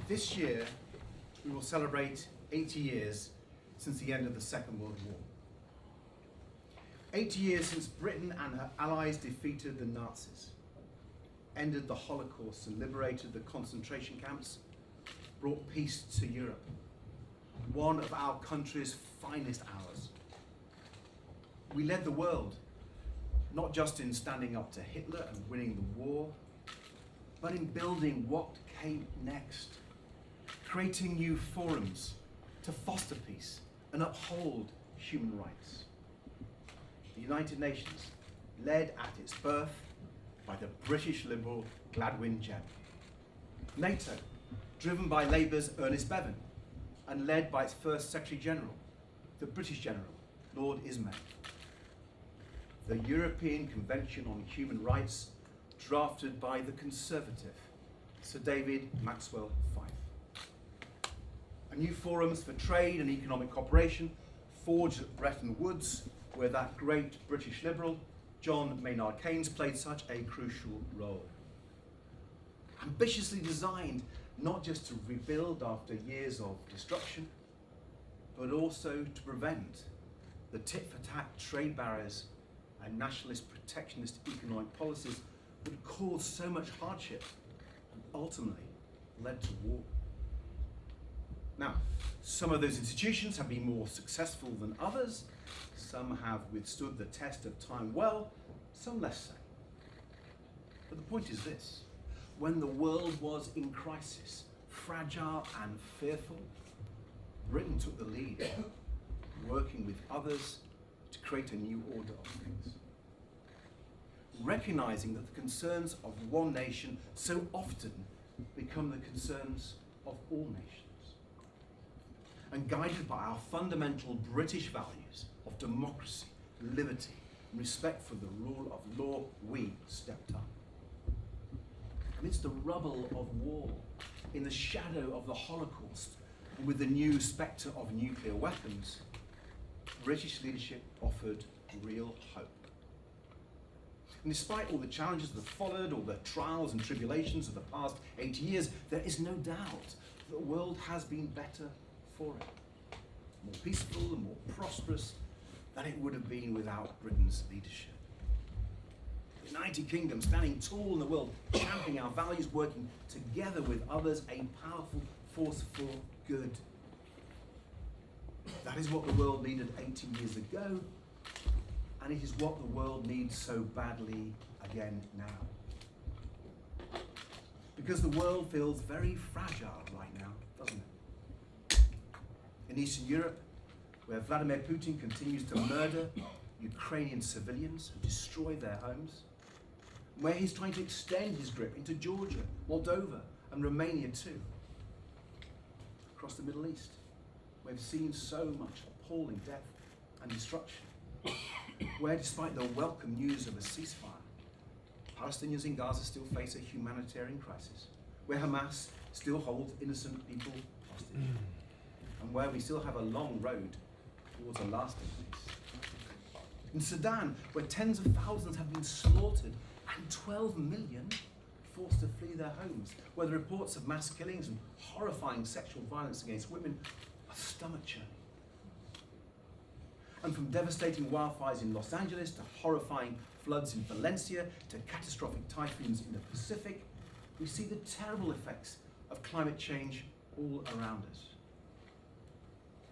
This year, we will celebrate 80 years since the end of the Second World War. 80 years since Britain and her allies defeated the Nazis, ended the Holocaust and liberated the concentration camps, brought peace to Europe, one of our country's finest hours. We led the world, not just in standing up to Hitler and winning the war, but in building what came next, creating new forums to foster peace and uphold human rights. The United Nations, led at its birth by the British Liberal Gladwin Gem. NATO, driven by Labour's Ernest Bevin and led by its first Secretary General, the British General, Lord Ismay. The European Convention on Human Rights, drafted by the Conservative, Sir David Maxwell Fyfe. A new forums for trade and economic cooperation forged at Bretton Woods, where that great British Liberal, John Maynard Keynes, played such a crucial role. Ambitiously designed not just to rebuild after years of destruction, but also to prevent the tit-for-tat trade barriers and nationalist protectionist economic policies that caused so much hardship and ultimately led to war. Now, some of those institutions have been more successful than others. Some have withstood the test of time well, some less so. But the point is this: when the world was in crisis, fragile and fearful, Britain took the lead, working with others to create a new order of things. Recognizing that the concerns of one nation so often become the concerns of all nations. And guided by our fundamental British values of democracy, liberty, and respect for the rule of law, we stepped up. Amidst the rubble of war, in the shadow of the Holocaust, and with the new spectre of nuclear weapons, British leadership offered real hope. And despite all the challenges that followed, all the trials and tribulations of the past 80 years, there is no doubt that the world has been better for it. More peaceful and more prosperous than it would have been without Britain's leadership. The United Kingdom standing tall in the world, championing our values, working together with others, a powerful force for good. That is what the world needed 80 years ago, and it is what the world needs so badly again now. Because the world feels very fragile right now, doesn't it? In Eastern Europe, where Vladimir Putin continues to murder Ukrainian civilians and destroy their homes, where he's trying to extend his grip into Georgia, Moldova, and Romania too. Across the Middle East, we've seen so much appalling death and destruction, where despite the welcome news of a ceasefire, Palestinians in Gaza still face a humanitarian crisis, where Hamas still holds innocent people hostage, and where we still have a long road towards a lasting peace. In Sudan, where tens of thousands have been slaughtered and 12 million forced to flee their homes, where the reports of mass killings and horrifying sexual violence against women are stomach-churning. And from devastating wildfires in Los Angeles to horrifying floods in Valencia to catastrophic typhoons in the Pacific, we see the terrible effects of climate change all around us.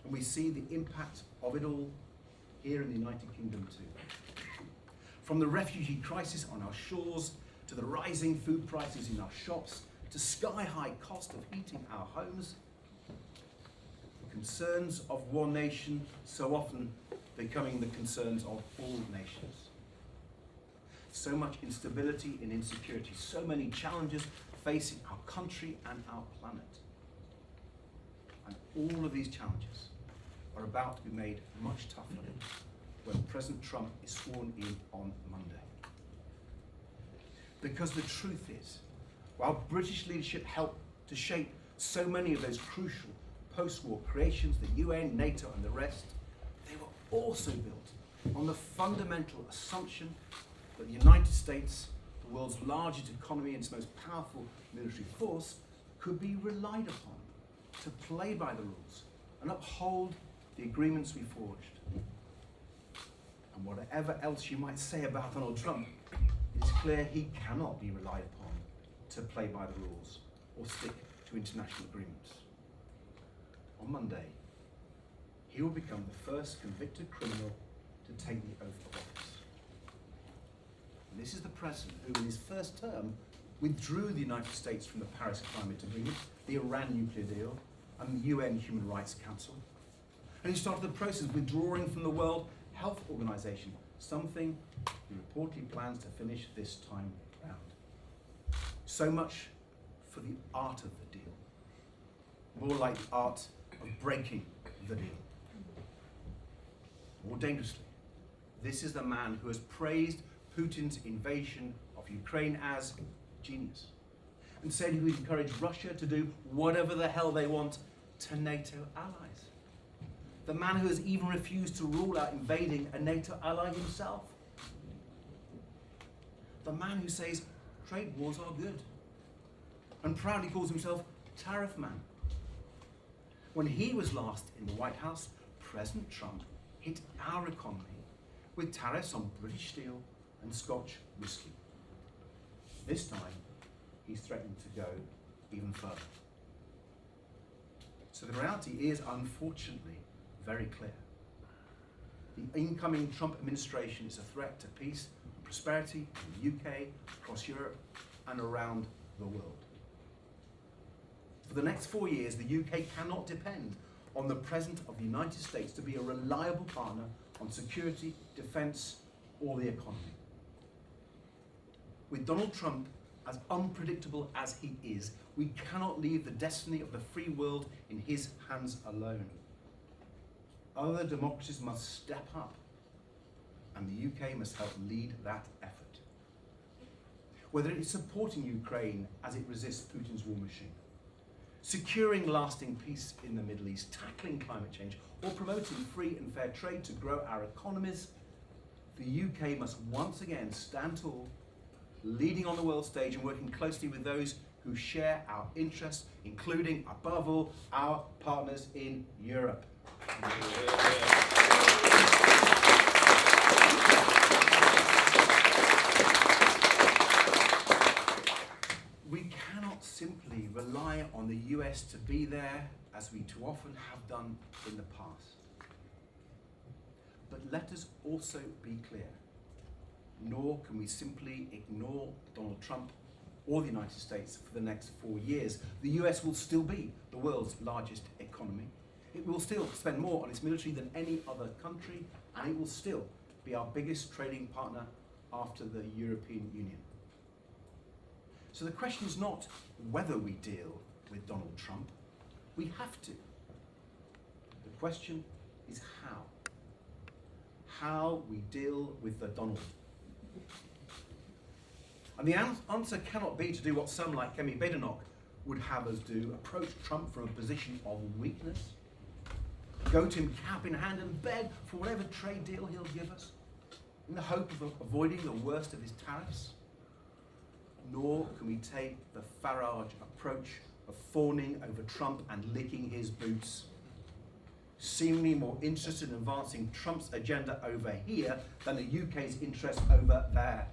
And we see the impact of it all here in the United Kingdom too. From the refugee crisis on our shores, to the rising food prices in our shops, to sky-high cost of heating our homes, the concerns of one nation so often becoming the concerns of all nations. So much instability and insecurity, so many challenges facing our country and our planet. And all of these challenges are about to be made much tougher when President Trump is sworn in on Monday. Because the truth is, while British leadership helped to shape so many of those crucial post-war creations, the UN, NATO, and the rest, they were also built on the fundamental assumption that the United States, the world's largest economy and its most powerful military force, could be relied upon to play by the rules and uphold the agreements we forged. And whatever else you might say about Donald Trump, it is clear he cannot be relied upon to play by the rules or stick to international agreements. On Monday, he will become the first convicted criminal to take the oath of office. And this is the president who, in his first term, withdrew the United States from the Paris Climate Agreement, the Iran nuclear deal, and the UN Human Rights Council. And he started the process of withdrawing from the World Health Organization, something he reportedly plans to finish this time round. So much for the art of the deal. More like the art of breaking the deal. More dangerously, this is the man who has praised Putin's invasion of Ukraine as genius and said he would encourage Russia to do whatever the hell they want to NATO allies. The man who has even refused to rule out invading a NATO ally himself. The man who says trade wars are good and proudly calls himself tariff man. When he was last in the White House, President Trump hit our economy with tariffs on British steel and Scotch whisky. This time, he's threatening to go even further. So the reality is, unfortunately, very clear. The incoming Trump administration is a threat to peace and prosperity in the UK, across Europe, and around the world. For the next 4 years, the UK cannot depend on the President of the United States to be a reliable partner on security, defense, or the economy. With Donald Trump as unpredictable as he is, we cannot leave the destiny of the free world in his hands alone. Other democracies must step up, and the UK must help lead that effort. Whether it is supporting Ukraine as it resists Putin's war machine, securing lasting peace in the Middle East, tackling climate change, or promoting free and fair trade to grow our economies, the UK must once again stand tall, leading on the world stage and working closely with those who share our interests, including, above all, our partners in Europe. We cannot simply rely on the US to be there, as we too often have done in the past. But let us also be clear, nor can we simply ignore Donald Trump or the United States for the next 4 years. The US will still be the world's largest economy. It will still spend more on its military than any other country, and it will still be our biggest trading partner after the European Union. So the question is not whether we deal with Donald Trump. We have to. The question is how. How we deal with the Donald. And the answer cannot be to do what some like Kemi Badenoch would have us do, approach Trump from a position of weakness, go to him cap in hand and beg for whatever trade deal he'll give us, in the hope of avoiding the worst of his tariffs. Nor can we take the Farage approach of fawning over Trump and licking his boots, seemingly more interested in advancing Trump's agenda over here than the UK's interest over there.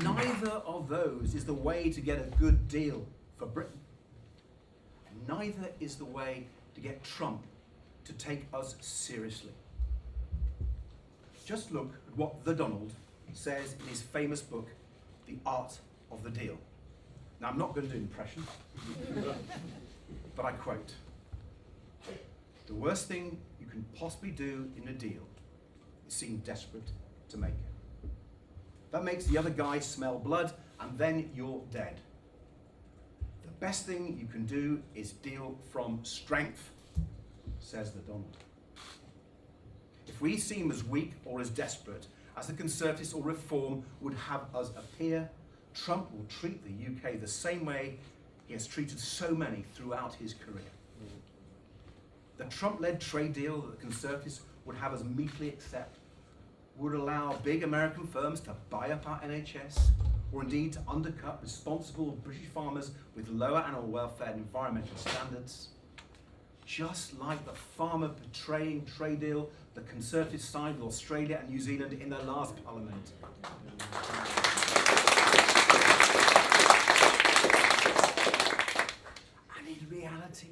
Neither of those is the way to get a good deal for Britain. Neither is the way to get Trump to take us seriously. Just look at what the Donald says in his famous book, The Art of the Deal. Now, I'm not going to do an impression, but I quote, "The worst thing you can possibly do in a deal is seem desperate to make it. That makes the other guy smell blood, and then you're dead. The best thing you can do is deal from strength," says the Donald. If we seem as weak or as desperate as the Conservatives or Reform would have us appear, Trump will treat the UK the same way he has treated so many throughout his career. The Trump-led trade deal that the Conservatives would have us meekly accept would allow big American firms to buy up our NHS, or indeed to undercut responsible British farmers with lower animal welfare and environmental standards. Just like the farmer betraying trade deal the Conservatives signed with Australia and New Zealand in their last parliament. And in reality,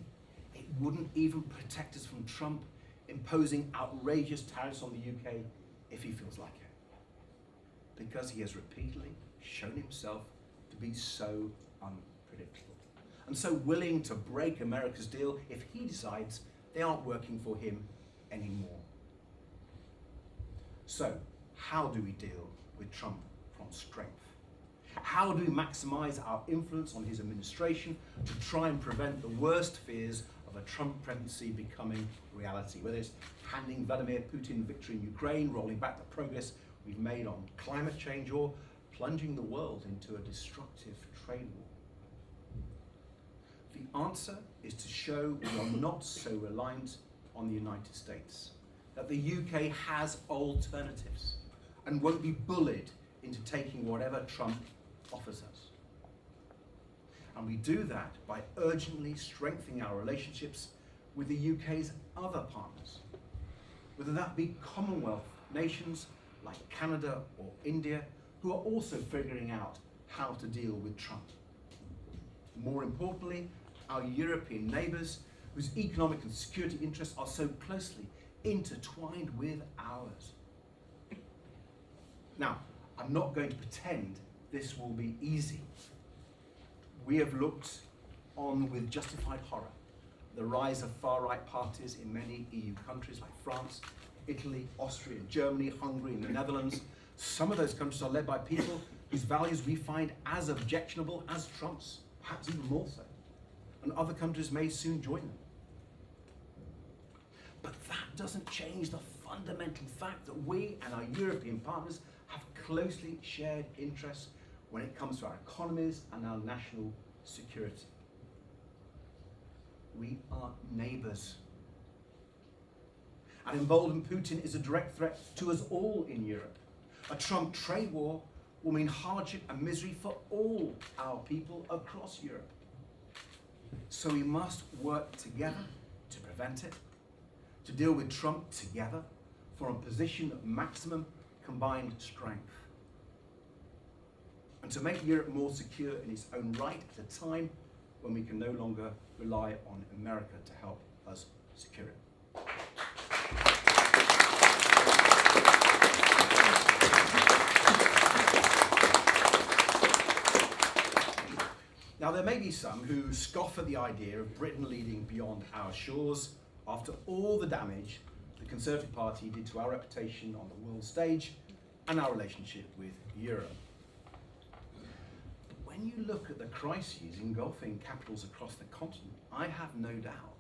it wouldn't even protect us from Trump imposing outrageous tariffs on the UK if he feels like it, because he has repeatedly shown himself to be so unpredictable and so willing to break America's deal if he decides they aren't working for him anymore. So, how do we deal with Trump from strength? How do we maximize our influence on his administration to try and prevent the worst fears of a Trump presidency becoming reality, whether it's handing Vladimir Putin victory in Ukraine, rolling back the progress we've made on climate change, or plunging the world into a destructive trade war? The answer is to show we are not so reliant on the United States, that the UK has alternatives and won't be bullied into taking whatever Trump offers us. And we do that by urgently strengthening our relationships with the UK's other partners, whether that be Commonwealth nations like Canada or India, who are also figuring out how to deal with Trump. More importantly, our European neighbours, whose economic and security interests are so closely intertwined with ours. Now, I'm not going to pretend this will be easy. We have looked on with justified horror the rise of far-right parties in many EU countries like France, Italy, Austria, Germany, Hungary, and the Netherlands. Some of those countries are led by people whose values we find as objectionable as Trump's, perhaps even more so. And other countries may soon join them. But that doesn't change the fundamental fact that we and our European partners have closely shared interests when it comes to our economies and our national security. We are neighbours. And embolden Putin is a direct threat to us all in Europe. A Trump trade war will mean hardship and misery for all our people across Europe. So we must work together to prevent it, to deal with Trump together from a position of maximum combined strength, and to make Europe more secure in its own right at a time when we can no longer rely on America to help us secure it. Now, there may be some who scoff at the idea of Britain leading beyond our shores after all the damage the Conservative Party did to our reputation on the world stage and our relationship with Europe. But when you look at the crises engulfing capitals across the continent, I have no doubt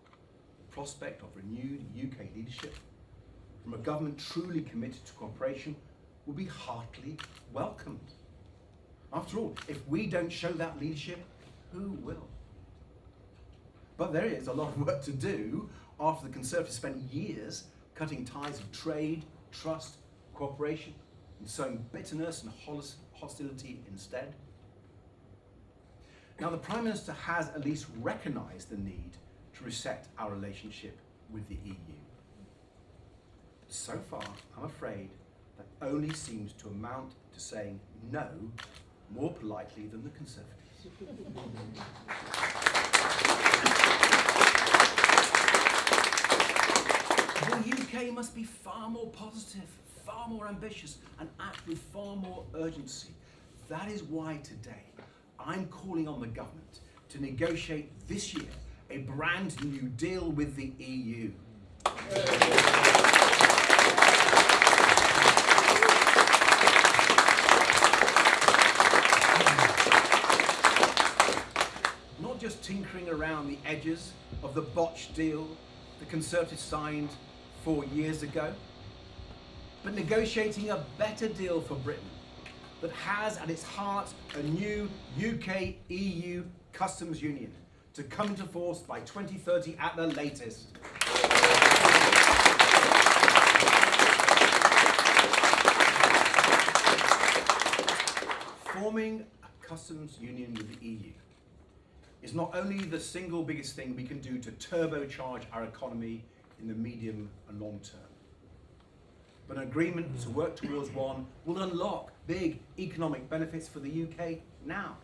the prospect of renewed UK leadership from a government truly committed to cooperation will be heartily welcomed. After all, if we don't show that leadership, who will? But there is a lot of work to do after the Conservatives spent years cutting ties of trade, trust, cooperation, and sowing bitterness and hostility instead. Now, the Prime Minister has at least recognised the need to reset our relationship with the EU. But so far, I'm afraid that only seems to amount to saying no more politely than the Conservatives. The UK must be far more positive, far more ambitious, and act with far more urgency. That is why today I'm calling on the government to negotiate this year a brand new deal with the EU. Not just tinkering around the edges of the botched deal the Conservatives signed 4 years ago, but negotiating a better deal for Britain that has at its heart a new UK-EU customs union to come into force by 2030 at the latest. Forming a customs union with the EU is not only the single biggest thing we can do to turbocharge our economy in the medium and long term, but an agreement to work towards one will unlock big economic benefits for the UK now.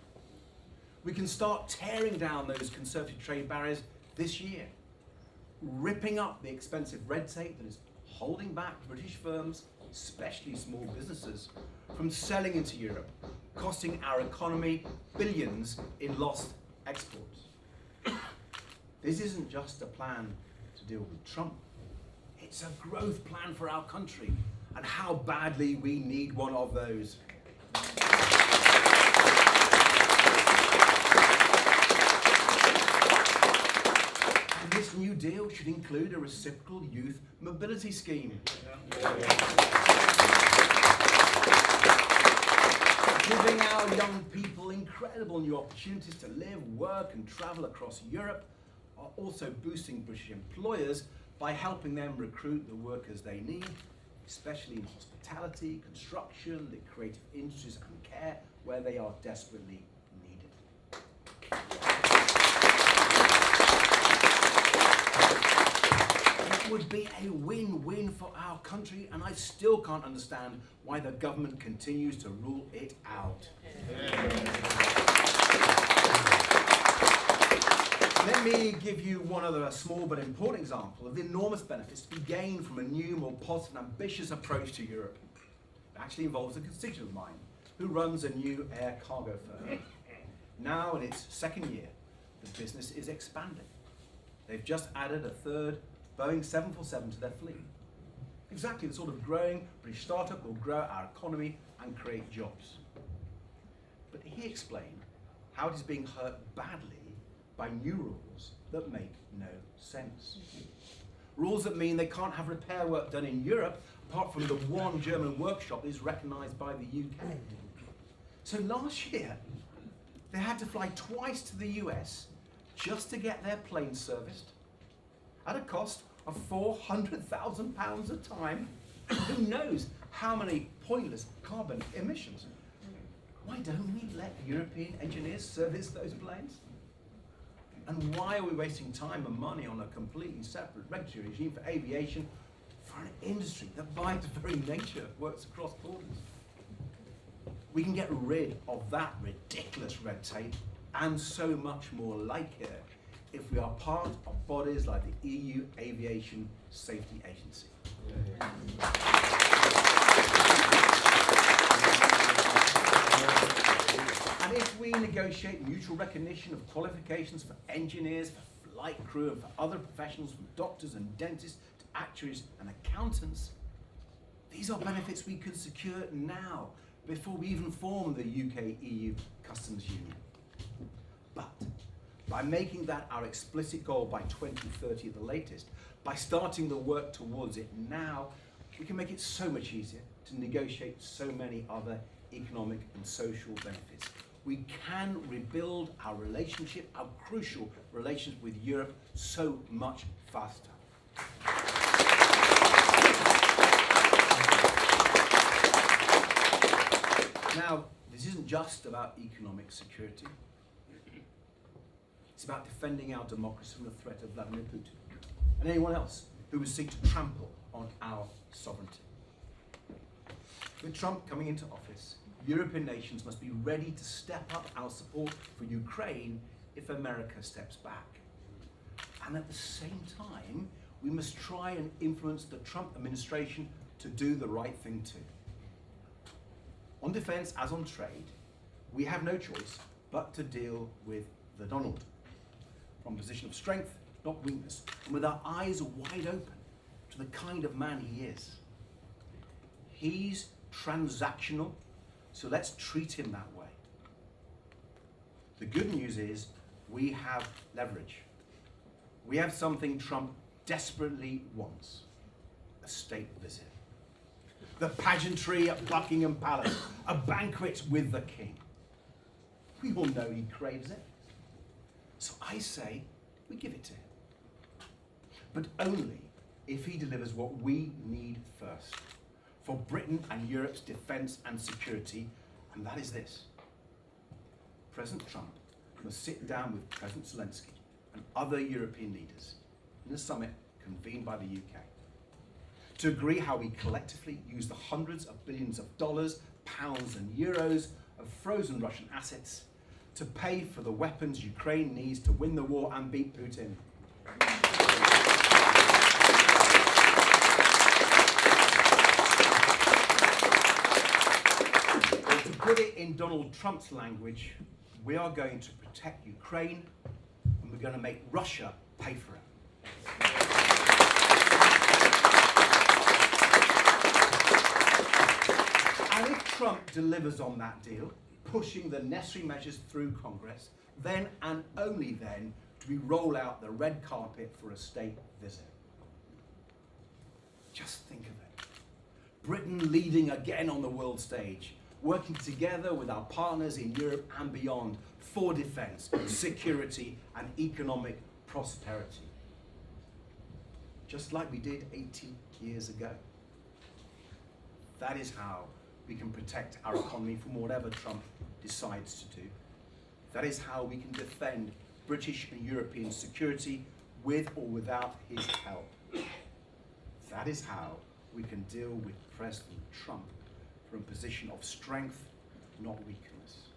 We can start tearing down those conservative trade barriers this year, ripping up the expensive red tape that is holding back British firms, especially small businesses, from selling into Europe, costing our economy billions in lost exports. This isn't just a plan to deal with Trump. It's a growth plan for our country, and how badly we need one of those. And this new deal should include a reciprocal youth mobility scheme. Giving our young people incredible new opportunities to live, work and travel across Europe, are also boosting British employers by helping them recruit the workers they need, especially in hospitality, construction, the creative industries and care, where they are desperately needed. It would be a win-win for our country, and I still can't understand why the government continues to rule it out. Let me give you one other small but important example of the enormous benefits to be gained from a new, more positive and ambitious approach to Europe. It actually involves a constituent of mine who runs a new air cargo firm. Now in its second year, the business is expanding. They've just added a third Boeing 747 to their fleet. Exactly the sort of growing British startup will grow our economy and create jobs. But he explained how it is being hurt badly by new rules that make no sense. Rules that mean they can't have repair work done in Europe apart from the one German workshop that is recognised by the UK. So last year, they had to fly twice to the US just to get their planes serviced at a cost of £400,000 a time. Who knows how many pointless carbon emissions? Why don't we let European engineers service those planes? And why are we wasting time and money on a completely separate regulatory regime for aviation for an industry that by its very nature works across borders? We can get rid of that ridiculous red tape and so much more like it if we are part of bodies like the EU Aviation Safety Agency. And if we negotiate mutual recognition of qualifications for engineers, for flight crew, and for other professionals, from doctors and dentists to actuaries and accountants, these are benefits we could secure now, before we even form the UK-EU Customs Union. But by making that our explicit goal by 2030 at the latest, by starting the work towards it now, we can make it so much easier to negotiate so many other economic and social benefits. We can rebuild our relationship, our crucial relationship with Europe, so much faster. Now, this isn't just about economic security. It's about defending our democracy from the threat of Vladimir Putin and anyone else who would seek to trample on our sovereignty. With Trump coming into office, European nations must be ready to step up our support for Ukraine if America steps back. And at the same time, we must try and influence the Trump administration to do the right thing too. On defense, as on trade, we have no choice but to deal with the Donald. From a position of strength, not weakness, and with our eyes wide open to the kind of man he is. He's transactional, so let's treat him that way. The good news is we have leverage. We have something Trump desperately wants: a state visit. The pageantry at Buckingham Palace, a banquet with the king. We all know he craves it. So I say we give it to him. But only if he delivers what we need first for Britain and Europe's defence and security, and that is this: President Trump must sit down with President Zelensky and other European leaders in a summit convened by the UK to agree how we collectively use the hundreds of billions of dollars, pounds and euros of frozen Russian assets to pay for the weapons Ukraine needs to win the war and beat Putin. Or to put it in Donald Trump's language, we are going to protect Ukraine and we're going to make Russia pay for it. And if Trump delivers on that deal, pushing the necessary measures through Congress, then and only then do we roll out the red carpet for a state visit. Just think of it. Britain leading again on the world stage, working together with our partners in Europe and beyond for defense, security and economic prosperity. Just like we did 80 years ago. That is how we can protect our economy from whatever Trump decides to do. That is how we can defend British and European security with or without his help. That is how we can deal with President Trump from a position of strength, not weakness.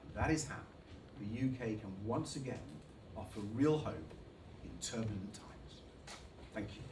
And that is how the UK can once again offer real hope in turbulent times. Thank you.